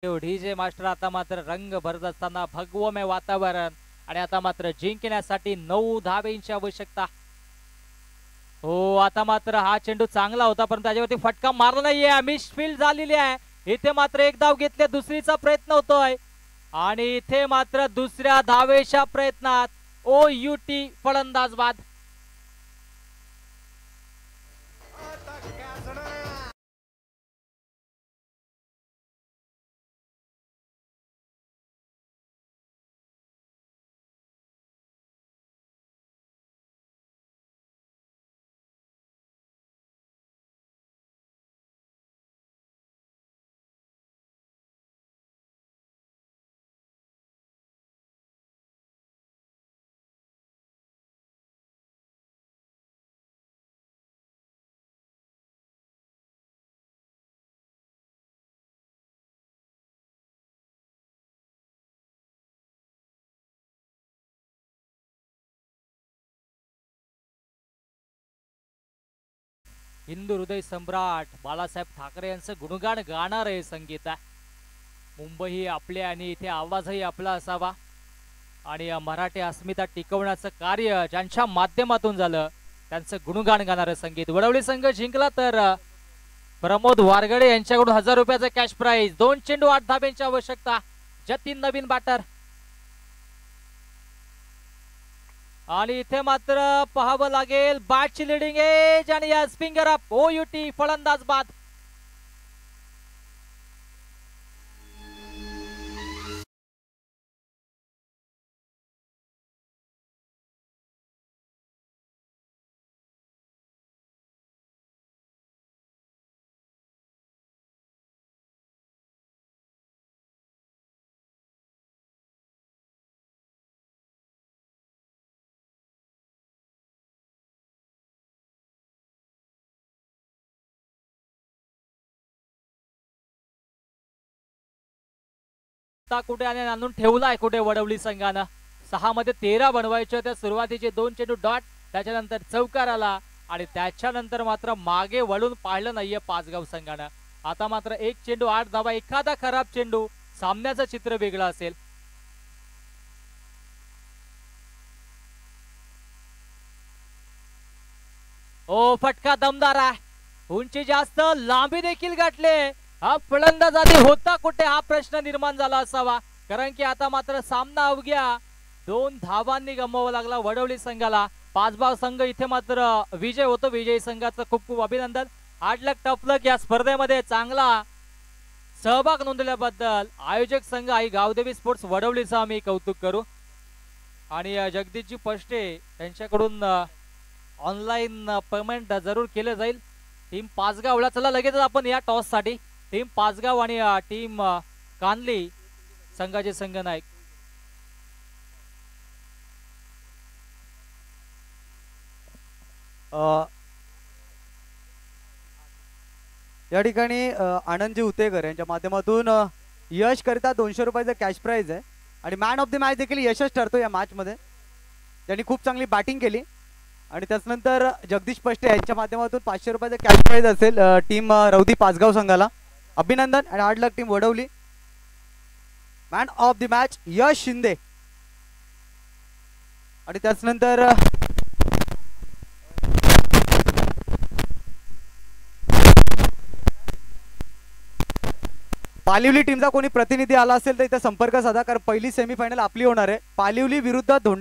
डीजे मास्टर आता मात्र रंग भरत असताना भगवमय वातावरण आणि आता मात्र जिंकण्यासाठी 9 धाब्यांची आवश्यकता. हो आता मात्र हा चेंडू चांगला होता, पण त्याच्यावरती फटका मारला नाहीये. मिसफील्ड झालेली आहे. इथे मात्र एक धाव घेतले, दुसरीचा प्रयत्न होतोय आणि इथे मात्र दुसऱ्या धावेच्या प्रयत्नात OUT फलंदाज बाद. हिंदू हृदय सम्राट बाळासाहेब ठाकरे यांचं गुणगान गाणार आहे संगीत आहे. मुंबई ही आपली आणि इथे आवाजही आपला असावा आणि मराठी अस्मिता टिकवण्याचं कार्य ज्यांच्या माध्यमातून झालं त्यांचं गुणगान गाणारं संगीत. वडवली संघ जिंकला तर प्रमोद वारगडे यांच्याकडून 1000 रुपयाचं कॅश प्राइज. 2 चेंडू 8 धाब्यांची आवश्यकता. जतीन नवीन बॅटर आणि इथे मात्र पाहावं लागेल बॅटची लिडिंग एज आणि या स्पिंगर अप. OUT फलंदाज बाद. कुठे आणि आणून ठेवलाय कुठे वडवली संघानं. 6 मध्ये 13 बनवायचे होते. सुरुवातीचे 2 चेंडू डॉट, त्याच्यानंतर चौकार आला आणि त्याच्यानंतर मात्र मागे वळून पाहिलं नाहीये पाचगाव संघानं. आता मात्र 1 चेंडू 8 धावा. एखादा खराब चेंडू सामन्याचं चित्र वेगळं असेल. ओ फटका दमदार आहे. उंची जास्त, लांबी देखील गाठले. हा फलंदाज आधी होता कुठे हा प्रश्न निर्माण झाला असावा, कारण की आता मात्र सामना अवघ्या 2 धावांनी गमवावा लागला वडवली संघाला. पाचगाव संघ इथे मात्र विजय होतो. विजयी संघाचं खूप खूप अभिनंदन. हार्ड लक टफ लक या स्पर्धेमध्ये चांगला सहभाग नोंदवल्याबद्दल आयोजक संघ आई गावदेवी स्पोर्ट्स वडवलीचं आम्ही कौतुक करू. आणि जगदीशजी पष्टे यांच्याकडून ऑनलाईन पेमेंट जरूर केलं जाईल. टीम पाचगावला चला लगेच आपण या टॉस साठी टीम पाचगाव आणि टीम कानली संघाचे संघनायक. या ठिकाणी आनंदजी उतेकर यांच्या माध्यमातून यश करिता 200 रुपयाचं कॅश प्राइज आहे आणि मॅन ऑफ द मॅच देखील यशच ठरतो या मॅच मध्ये. त्यांनी खूप चांगली बॅटिंग केली. आणि त्याच्यानंतर जगदीश पष्टे यांच्या माध्यमातून 500 रुपयाचं कॅश प्राइज असेल टीम रौदी पाचगाव संघाला. अभिनंदन आणि hard luck team Vadavali. Man of the match Yash Shinde. आणि त्याच्यानंतर पालिवली टीमचा कोणी प्रतिनिधी आला असेल तर इथे संपर्क साधा, कारण पहिली सेमीफायनल आपली होणार आहे. पालिवली विरुद्ध धोंडा